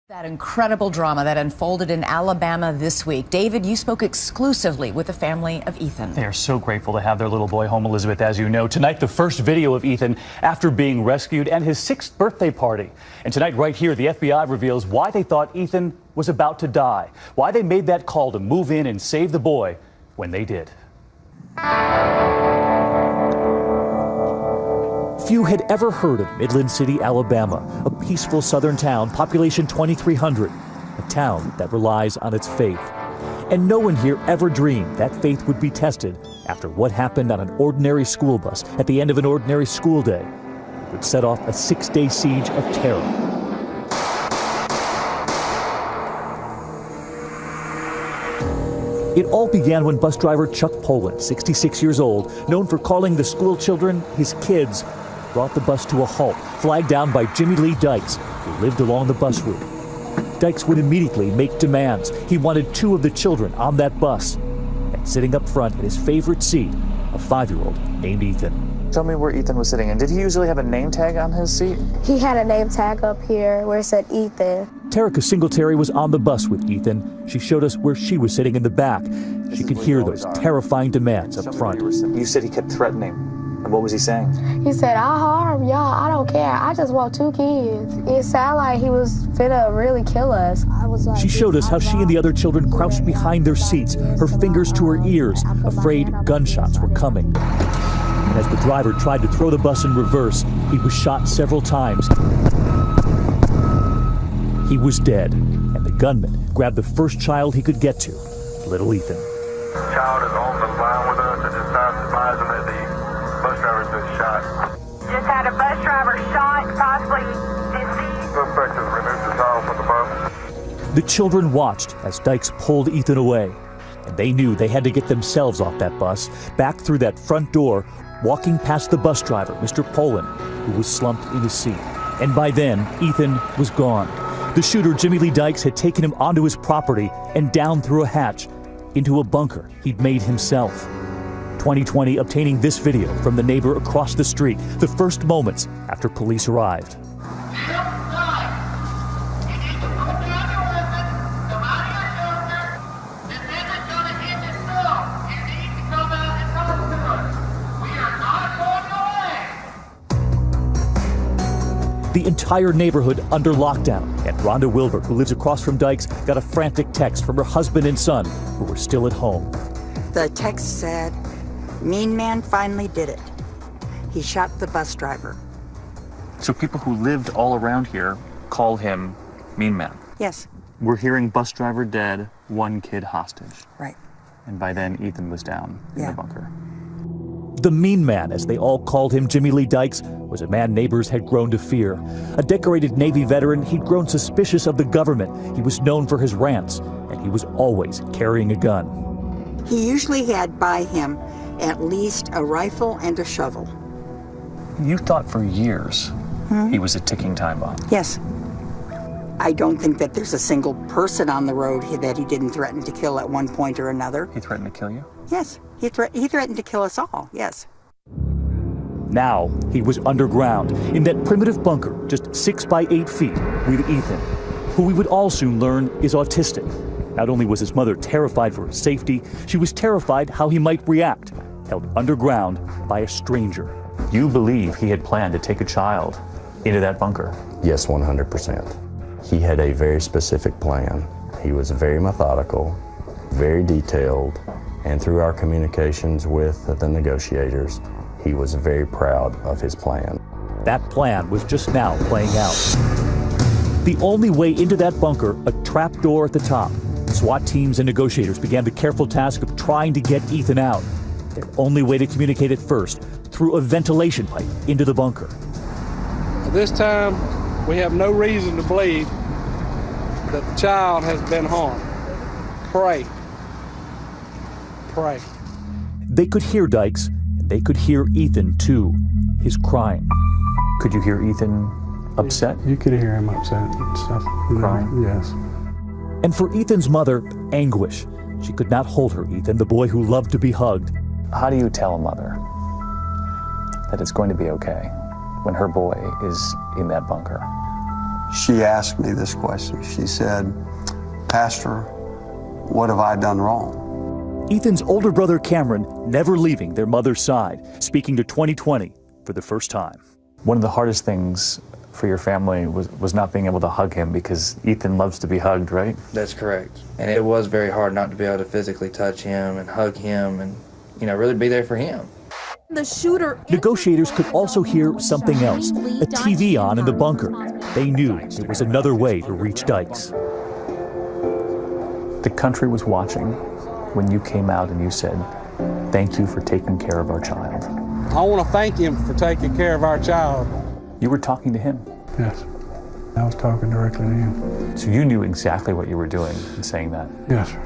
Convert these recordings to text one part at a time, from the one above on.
That incredible drama that unfolded in Alabama this week. David, you spoke exclusively with the family of Ethan. They are so grateful to have their little boy home, Elizabeth, as you know. Tonight, the first video of Ethan after being rescued and his 6th birthday party. And tonight, right here, the FBI reveals why they thought Ethan was about to die, why they made that call to move in and save the boy when they did. Few had ever heard of Midland City, Alabama, a peaceful southern town, population 2,300, a town that relies on its faith. And no one here ever dreamed that faith would be tested after what happened on an ordinary school bus at the end of an ordinary school day. It would set off a 6-day siege of terror. It all began when bus driver Chuck Poland, 66 years old, known for calling the school children his kids, brought the bus to a halt, flagged down by Jimmy Lee Dykes, who lived along the bus route. Dykes would immediately make demands. He wanted 2 of the children on that bus. And sitting up front in his favorite seat, a 5-year-old named Ethan. Tell me where Ethan was sitting, and did he usually have a name tag on his seat? He had a name tag up here where it said Ethan. Terica Singletary was on the bus with Ethan. She showed us where she was sitting in the back. She could hear those terrifying demands up front. You said he kept threatening. And what was he saying? He said, I'll harm y'all. I don't care. I just want 2 kids. It sounded like he was finna really kill us. I was like, she showed us how she and the other children crouched behind their seats, her fingers to her ears, afraid gunshots were coming. And as the driver tried to throw the bus in reverse, he was shot several times. He was dead, and the gunman grabbed the first child he could get to, little Ethan. The child is on the line with us and just advising that the bus driver's been shot. Just had a bus driver shot, possibly deceased. Suspect has removed the child from the bus. The children watched as Dykes pulled Ethan away, and they knew they had to get themselves off that bus, back through that front door, walking past the bus driver, Mr. Poland, who was slumped in his seat. And by then, Ethan was gone. The shooter, Jimmy Lee Dykes, had taken him onto his property and down through a hatch into a bunker he'd made himself. 2020 obtaining this video from the neighbor across the street, the first moments after police arrived. The entire neighborhood under lockdown, and Rhonda Wilbur, who lives across from Dykes, got a frantic text from her husband and son, who were still at home. The text said, "Mean man finally did it. He shot the bus driver." So people who lived all around here call him Mean Man. Yes. We're hearing bus driver dead, 1 kid hostage. Right. And by then, Ethan was down in the bunker. The Mean Man, as they all called him, Jimmy Lee Dykes, was a man neighbors had grown to fear. A decorated Navy veteran, he'd grown suspicious of the government. He was known for his rants, and he was always carrying a gun. He usually had by him at least a rifle and a shovel. You thought for years he was a ticking time bomb. Yes. I don't think that there's a single person on the road that he didn't threaten to kill at one point or another. He threatened to kill you? Yes. He threatened to kill us all, yes. Now he was underground in that primitive bunker, just 6 by 8 feet, with Ethan, who we would all soon learn is autistic. Not only was his mother terrified for his safety, she was terrified how he might react, held underground by a stranger. You believe he had planned to take a child into that bunker? Yes, 100%. He had a very specific plan. He was very methodical, very detailed, and through our communications with the negotiators, he was very proud of his plan. That plan was just now playing out. The only way into that bunker, a trap door at the top. SWAT teams and negotiators began the careful task of trying to get Ethan out. Their only way to communicate at first, through a ventilation pipe into the bunker. At this time, we have no reason to believe that the child has been harmed. Pray. Pray. They could hear Dykes, and they could hear Ethan too, his crying. Could you hear Ethan upset? You could hear him upset and stuff. Crying? Yes. And for Ethan's mother, anguish. She could not hold her Ethan, the boy who loved to be hugged. How do you tell a mother that it's going to be okay when her boy is in that bunker? she asked me this question. She said, "Pastor, what have I done wrong?" Ethan's older brother Cameron never leaving their mother's side, speaking to 2020 for the first time. One of the hardest things for your family was not being able to hug him, because Ethan loves to be hugged, right? That's correct. And it was very hard not to be able to physically touch him and hug him and, really be there for him. The shooter. Negotiators could also hear something else, a TV on in the bunker. They knew it was another way to reach Dykes. The country was watching when you came out and you said, "Thank you for taking care of our child." I want to thank him for taking care of our child. You were talking to him? Yes. I was talking directly to him. So you knew exactly what you were doing in saying that? Yes, sir.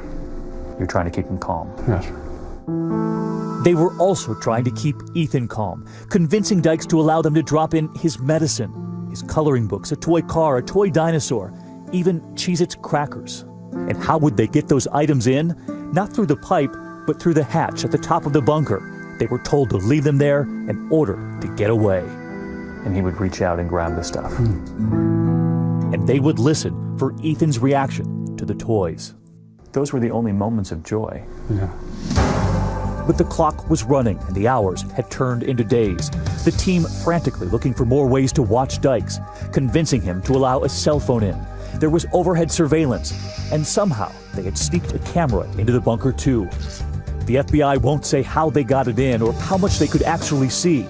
You're trying to keep him calm? Yes, sir. They were also trying to keep Ethan calm, convincing Dykes to allow them to drop in his medicine, his coloring books, a toy car, a toy dinosaur, even Cheez-Its crackers. And how would they get those items in? Not through the pipe, but through the hatch at the top of the bunker. They were told to leave them there in order to get away. And he would reach out and grab the stuff. And they would listen for Ethan's reaction to the toys. Those were the only moments of joy. Yeah. But the clock was running and the hours had turned into days. The team frantically looking for more ways to watch Dykes, convincing him to allow a cell phone in. There was overhead surveillance, and somehow they had sneaked a camera into the bunker too. The FBI won't say how they got it in or how much they could actually see.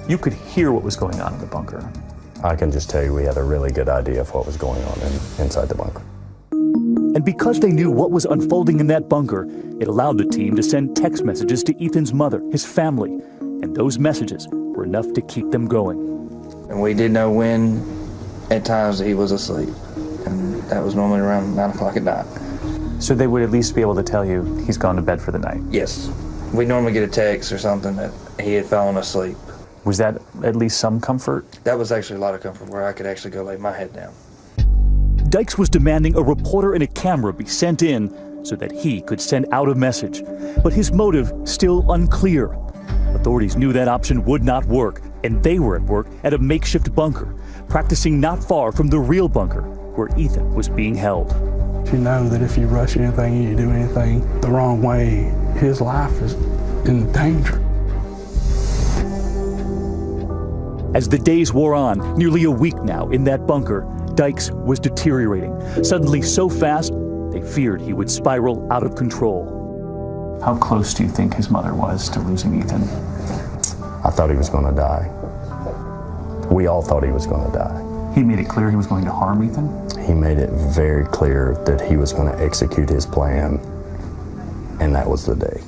You could hear what was going on in the bunker. I can just tell you we had a really good idea of what was going on inside the bunker. And because they knew what was unfolding in that bunker, it allowed the team to send text messages to Ethan's mother, his family, and those messages were enough to keep them going. And we did know when, at times, that he was asleep. And that was normally around 9 o'clock at night. So they would at least be able to tell you he's gone to bed for the night? Yes. We normally get a text or something that he had fallen asleep. Was that at least some comfort? That was actually a lot of comfort, where I could actually go lay my head down. Dykes was demanding a reporter and a camera be sent in so that he could send out a message. But his motive still unclear. Authorities knew that option would not work, and they were at work at a makeshift bunker, practicing not far from the real bunker where Ethan was being held. You know that if you rush anything, you do anything the wrong way, his life is in danger. As the days wore on, nearly a week now in that bunker, Dykes was deteriorating, suddenly so fast they feared he would spiral out of control. How close do you think his mother was to losing Ethan? I thought he was going to die. We all thought he was going to die. He made it clear he was going to harm Ethan? He made it very clear that he was going to execute his plan, and that was the day.